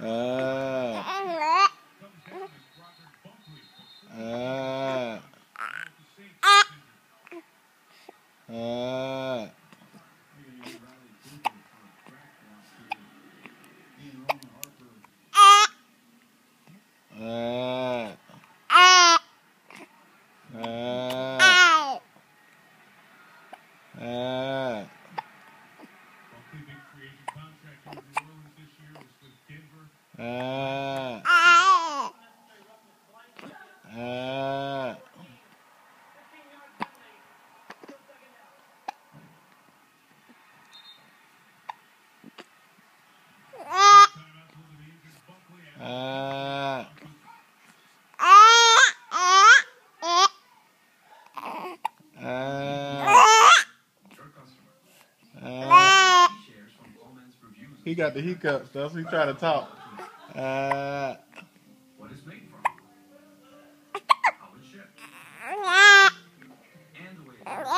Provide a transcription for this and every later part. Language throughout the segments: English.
Uh, He got the hiccups. That's what he trying to talk. What it's made from, how it's shipped, and the way it works.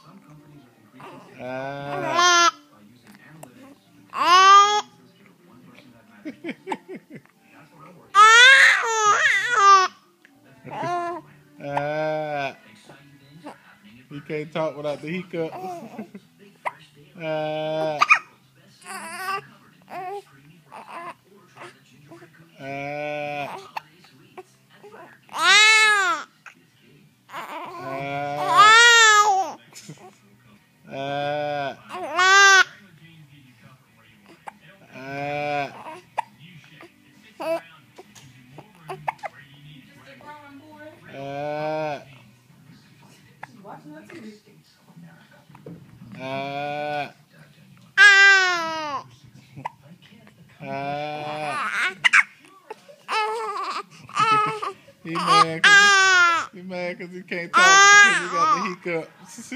Some companies are increasing sales by using analytics to create one person that matters. That's what I'm working. He can't talk without the hiccups. He mad because he can't talk because he got the hiccups.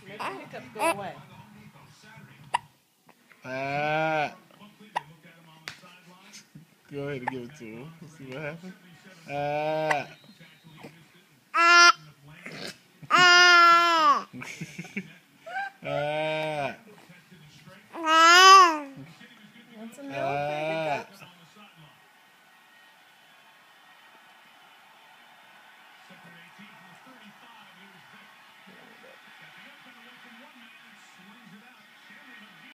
Make the hiccups go away. Go ahead and give it to him. Let's see what happens.